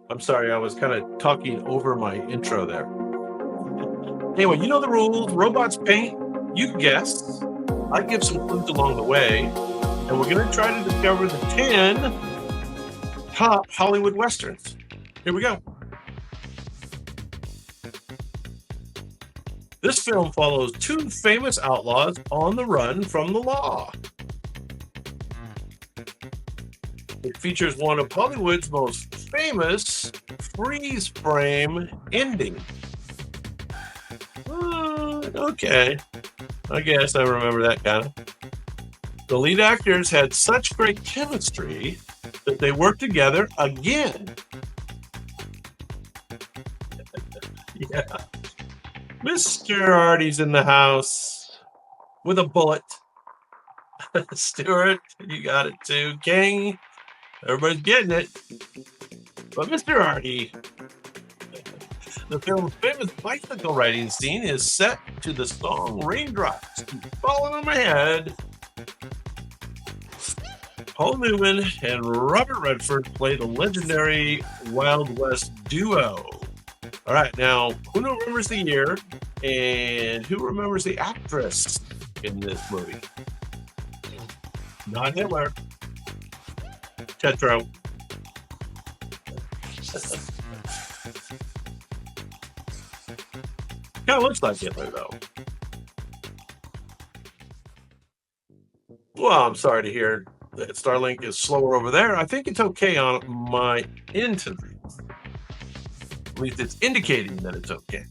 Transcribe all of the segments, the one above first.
I'm sorry, I was kind of talking over my intro there. Anyway, you know the rules. Robots paint. You guess. I give some clues along the way, and we're going to try to discover the 10 top Hollywood westerns. Here we go. This film follows two famous outlaws on the run from the law. It features one of Hollywood's most famous freeze frame endings. Okay, I guess I remember that kind of. The lead actors had such great chemistry that they worked together again. Yeah. Mr. Artie's in the house with a bullet. Stuart, you got it too. King, everybody's getting it. But Mr. Artie, the film's famous bicycle riding scene is set to the song Raindrops Keep Falling on My Head. Paul Newman and Robert Redford play the legendary Wild West duo. All right, now, who remembers the year and who remembers the actress in this movie? Not Hitler. Tetro. Kind of looks like Hitler, though. Well, I'm sorry to hear that Starlink is slower over there. I think it's okay on my internet. At least it's indicating that it's okay.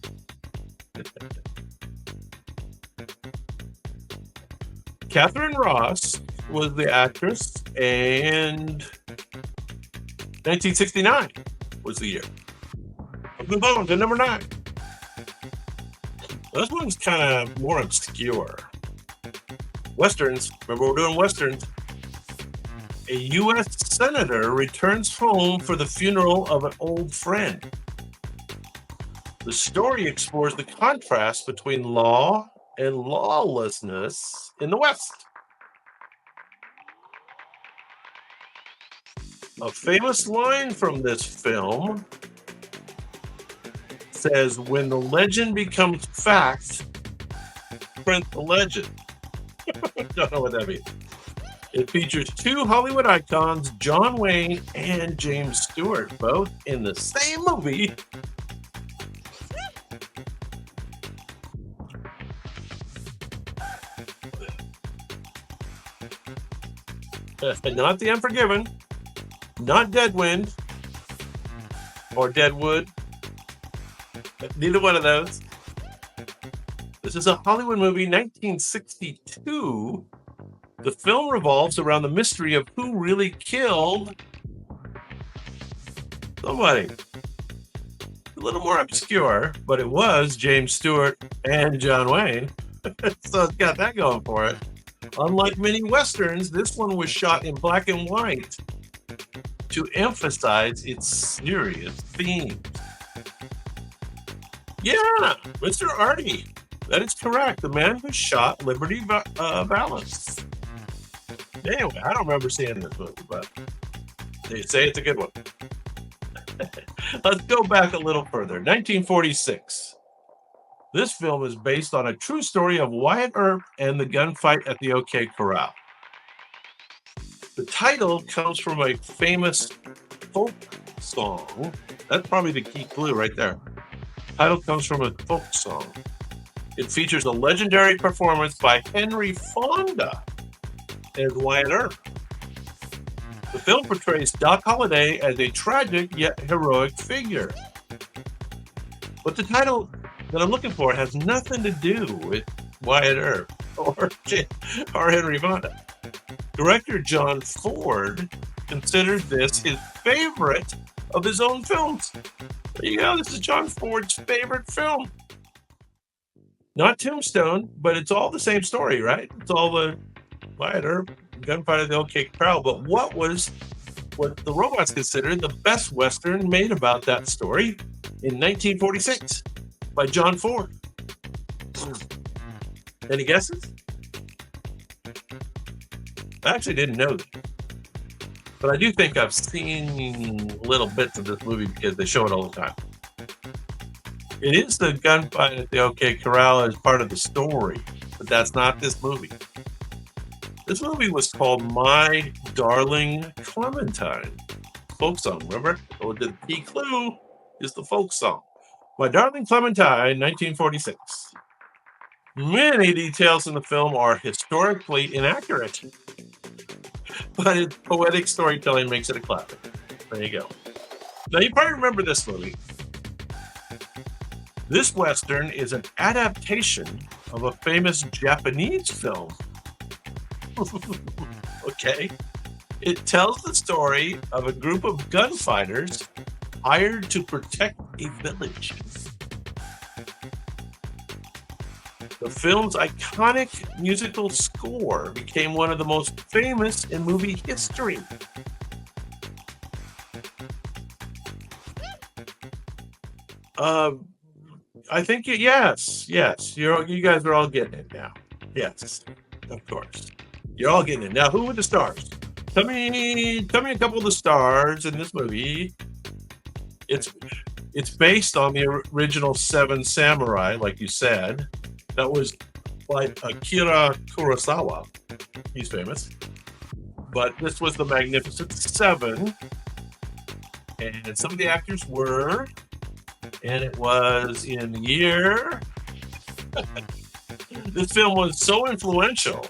Catherine Ross was the actress, and 1969 was the year. Let's move on to number 9. This one's kind of more obscure. Westerns. Remember, we're doing Westerns. A U.S. senator returns home for the funeral of an old friend. The story explores the contrast between law and lawlessness in the West. A famous line from this film says, "When the legend becomes fact, print the legend." Don't know what that means. It features two Hollywood icons, John Wayne and James Stewart, both in the same movie. Not The Unforgiven, not Deadwind or Deadwood. Neither one of those. This is a Hollywood movie, 1962. The film revolves around the mystery of who really killed somebody. A little more obscure, but it was James Stewart and John Wayne. So it's got that going for it. Unlike many Westerns, this one was shot in black and white to emphasize its serious themes. Yeah, Mr. Artie. That is correct. The man who shot Liberty Valance. Anyway, I don't remember seeing this movie, but they say it's a good one. Let's go back a little further. 1946. This film is based on a true story of Wyatt Earp and the gunfight at the OK Corral. The title comes from a famous folk song. That's probably the key clue right there. The title comes from a folk song. It features a legendary performance by Henry Fonda as Wyatt Earp. The film portrays Doc Holliday as a tragic yet heroic figure. But the title that I'm looking for has nothing to do with Wyatt Earp or Henry Fonda. Director John Ford considered this his favorite of his own films. There you go. This is John Ford's favorite film. Not Tombstone, but it's all the same story, right? It's all the Wyatt Earp gunfight at the OK Corral. But what the robots considered the best Western made about that story in 1946 by John Ford? Any guesses? I actually didn't know that. but I do think I've seen little bits of this movie because they show it all the time. It is the gunfight at the OK Corral as part of the story, but that's not this movie. This movie was called My Darling Clementine. Folk song, remember? Oh, the key clue is the folk song. My Darling Clementine, 1946. Many details in the film are historically inaccurate, but its poetic storytelling makes it a classic. There you go. Now, you probably remember this movie. This Western is an adaptation of a famous Japanese film. Okay. It tells the story of a group of gunfighters hired to protect a village. The film's iconic musical score became one of the most famous in movie history. I think yes. You guys are all getting it now. Yes, of course. You're all getting it. Now, who were the stars? Tell me a couple of the stars in this movie. It's based on the original Seven Samurai, like you said. That was by Akira Kurosawa. He's famous. But this was the Magnificent Seven. And some of the actors were, and it was in the year. This film was so influential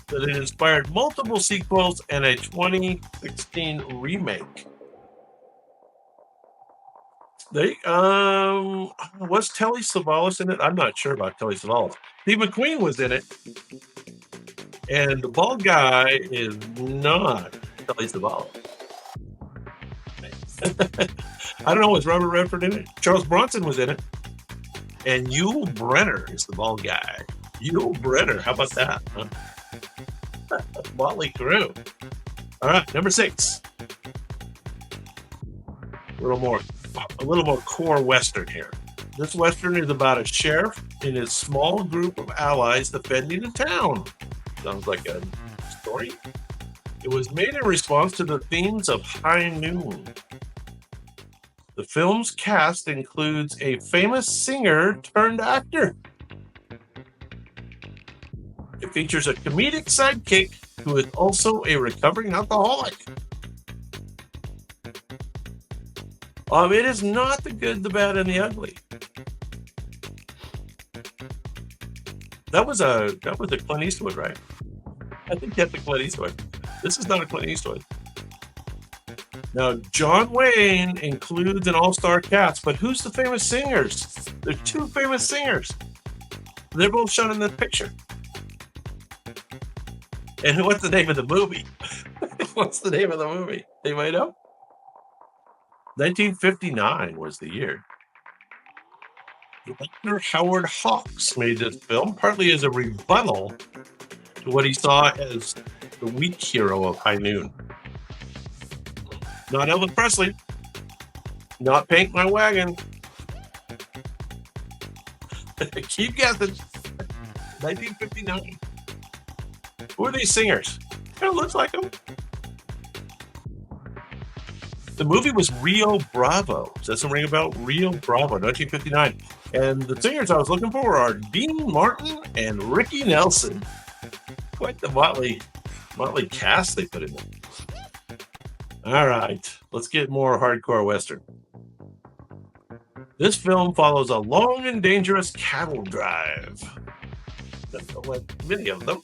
that it inspired multiple sequels and a 2016 remake. Was Telly Savalas in it? I'm not sure about Telly Savalas. Steve McQueen was in it, and the bald guy is not Telly Savalas. I don't know. Was Robert Redford in it? Charles Bronson was in it, and Yul Brenner is the bald guy. Yul Brenner, how about that? Huh? Motley Crue. All right, number 6. A little more core Western here. This Western is about a sheriff and his small group of allies defending a town. Sounds like a story. It was made in response to the themes of High Noon. The film's cast includes a famous singer turned actor. It features a comedic sidekick who is also a recovering alcoholic. It is not the good, the bad, and the ugly. That was a Clint Eastwood, right? I think that's a Clint Eastwood. This is not a Clint Eastwood. Now, John Wayne includes an all-star cast, but who's the famous singers? There are 2 famous singers. They're both shown in this picture. And what's the name of the movie? What's the name of the movie? Anybody know? 1959 was the year. Director Howard Hawks made this film partly as a rebuttal to what he saw as the weak hero of High Noon. Not Elvis Presley. Not Paint My Wagon. Keep guessing. 1959. Who are these singers? Kind of looks like them. The movie was Rio Bravo. Does that ring a bell? Rio Bravo, 1959. And the singers I was looking for are Dean Martin and Ricky Nelson. Quite the motley cast they put in there. All right, let's get more hardcore Western. This film follows a long and dangerous cattle drive. Like many of them.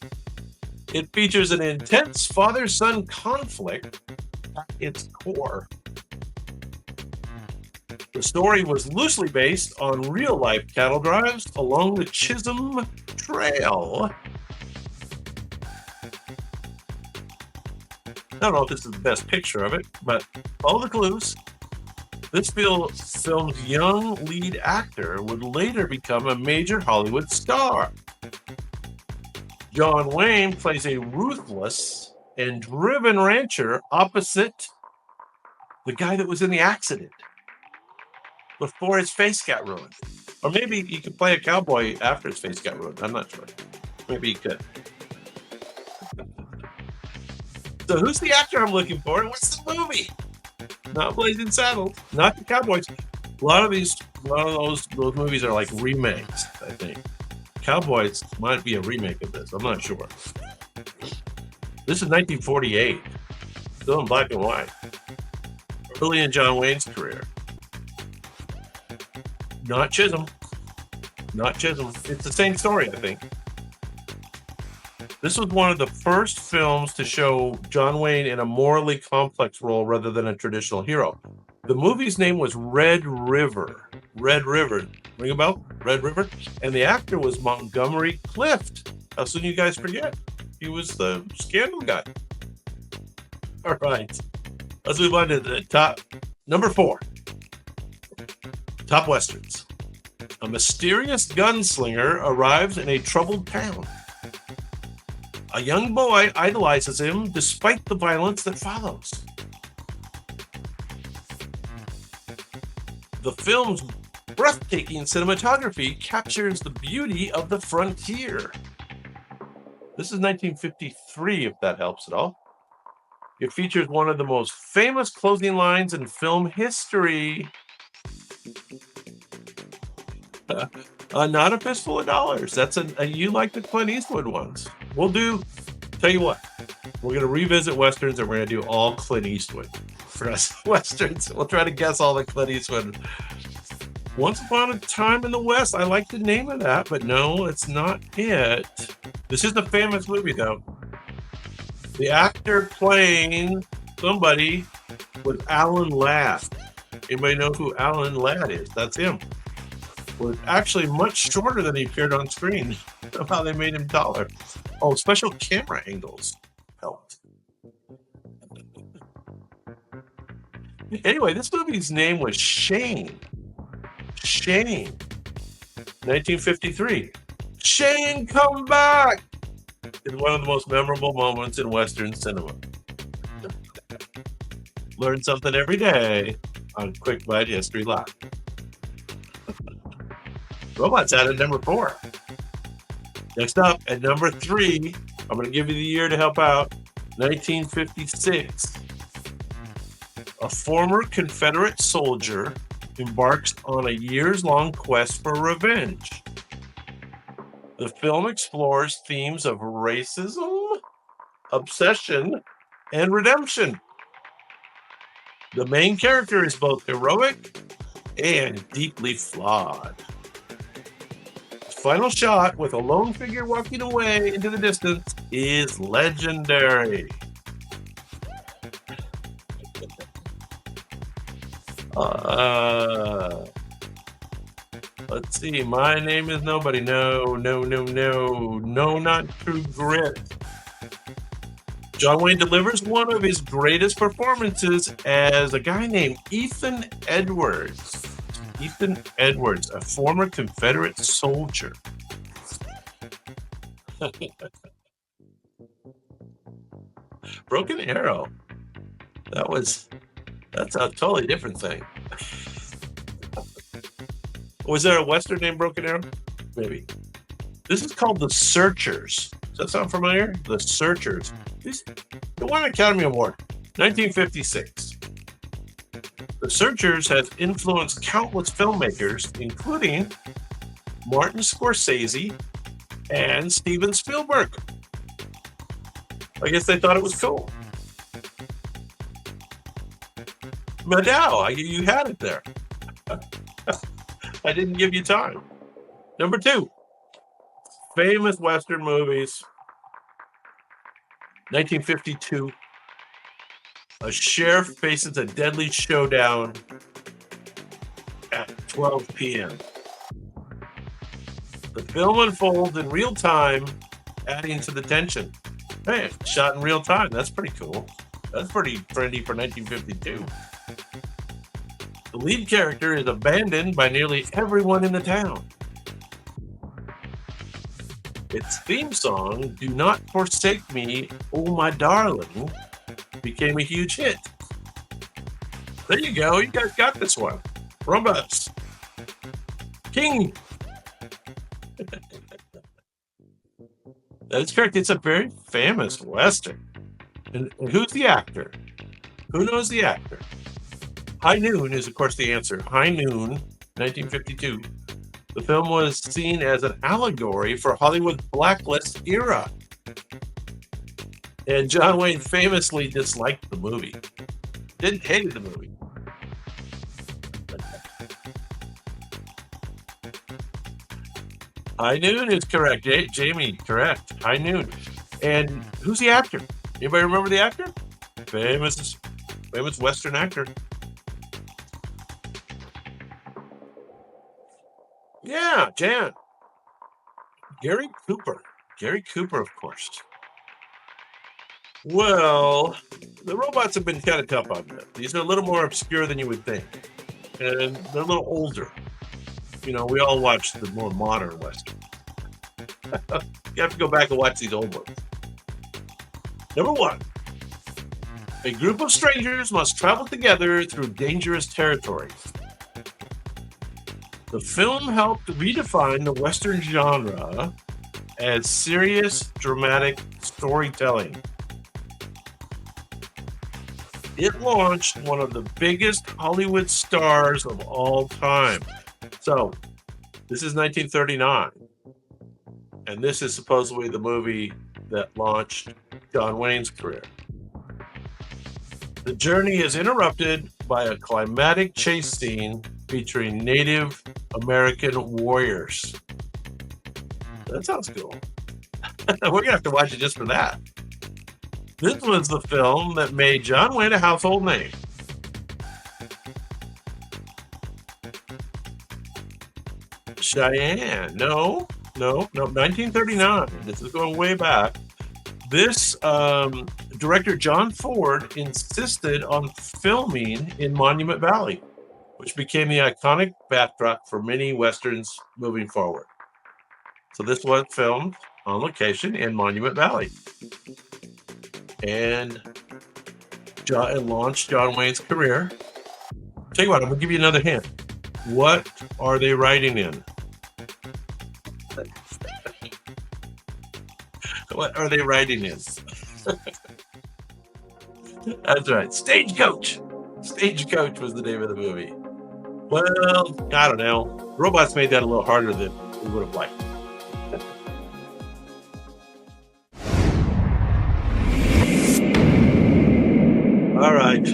It features an intense father-son conflict at its core. The story was loosely based on real-life cattle drives along the Chisholm Trail. I don't know if this is the best picture of it, but follow the clues. This film's young lead actor would later become a major Hollywood star. John Wayne plays a ruthless and driven rancher opposite the guy that was in the accident before his face got ruined. Or maybe he could play a cowboy after his face got ruined. I'm not sure. Maybe he could. So who's the actor I'm looking for? And what's the movie? Not Blazing Saddles, not the Cowboys. A lot of those movies are like remakes, I think. Cowboys might be a remake of this. I'm not sure. This is 1948, still in black and white. Early in John Wayne's career. Not Chisholm. Not Chisholm. It's the same story, I think. This was one of the first films to show John Wayne in a morally complex role rather than a traditional hero. The movie's name was Red River. Red River. Ring a bell? Red River? And the actor was Montgomery Clift. How soon you guys forget? He was the scandal guy. All right. Let's move on to the top. Number 4. Top Westerns. A mysterious gunslinger arrives in a troubled town. A young boy idolizes him despite the violence that follows. The film's breathtaking cinematography captures the beauty of the frontier. This is 1953, if that helps at all. It features one of the most famous closing lines in film history. Not a fistful of dollars. That's you like the Clint Eastwood ones. Tell you what, we're going to revisit Westerns and we're going to do all Clint Eastwood for us. Westerns. We'll try to guess all the Clint Eastwood. Once Upon a Time in the West. I like the name of that, but no, it's not it. This is the famous movie, though. The actor playing somebody was Alan Ladd. Anybody know who Alan Ladd is? That's him. Was actually much shorter than he appeared on screen. Somehow they made him taller. Oh, special camera angles helped. Anyway, this movie's name was Shane. Shane. 1953. Shane, come back! It's one of the most memorable moments in Western cinema. Learn something every day on Quick Bite History Live. Robots out at number 4. Next up, at number 3, I'm going to give you the year to help out. 1956. A former Confederate soldier embarks on a years-long quest for revenge. The film explores themes of racism, obsession, and redemption. The main character is both heroic and deeply flawed. Final shot with a lone figure walking away into the distance is legendary. Let's see. My Name is Nobody. No, not True Grit. John Wayne delivers one of his greatest performances as a guy named Ethan Edwards. Ethan Edwards, a former Confederate soldier. Broken Arrow. That's a totally different thing. Was there a Western named Broken Arrow? Maybe. This is called The Searchers. Does that sound familiar? The Searchers. It won an Academy Award. 1956. The Searchers has influenced countless filmmakers, including Martin Scorsese and Steven Spielberg. I guess they thought it was cool. Maddow, you had it there. I didn't give you time. Number 2, famous Western movies. 1952. A sheriff faces a deadly showdown at 12 p.m. The film unfolds in real time, adding to the tension. Hey, shot in real time. That's pretty cool. That's pretty trendy for 1952. The lead character is abandoned by nearly everyone in the town. Its theme song, Do Not Forsake Me, Oh My Darling, became a huge hit. There you go. You guys got this one. Rumbus. King. That is correct. It's a very famous Western. And who's the actor? Who knows the actor? High Noon is, of course, the answer. High Noon, 1952. The film was seen as an allegory for Hollywood's blacklist era. And John Wayne famously disliked the movie. Hated the movie. High Noon is correct. Jamie, correct. High Noon. And who's the actor? Anybody remember the actor? Famous Western actor. Yeah, Jan. Gary Cooper. Gary Cooper, of course. Well, the robots have been kind of tough on this. These are a little more obscure than you would think. And they're a little older. You know, we all watch the more modern Western. You have to go back and watch these old ones. Number 1. A group of strangers must travel together through dangerous territories. The film helped redefine the Western genre as serious, dramatic storytelling. It launched one of the biggest Hollywood stars of all time. So, this is 1939. And this is supposedly the movie that launched John Wayne's career. The journey is interrupted by a climatic chase scene featuring Native American warriors. That sounds cool. We're going to have to watch it just for that. This was the film that made John Wayne a household name. Cheyenne. No, 1939. This is going way back. This director John Ford insisted on filming in Monument Valley, which became the iconic backdrop for many westerns moving forward. So this was filmed on location in Monument Valley, and it launched John Wayne's career. Tell you what, I'm gonna give you another hint. What are they riding in? What are they riding in? That's right. Stagecoach. Stagecoach was the name of the movie. Well, I don't know. Robots made that a little harder than we would have liked. All right.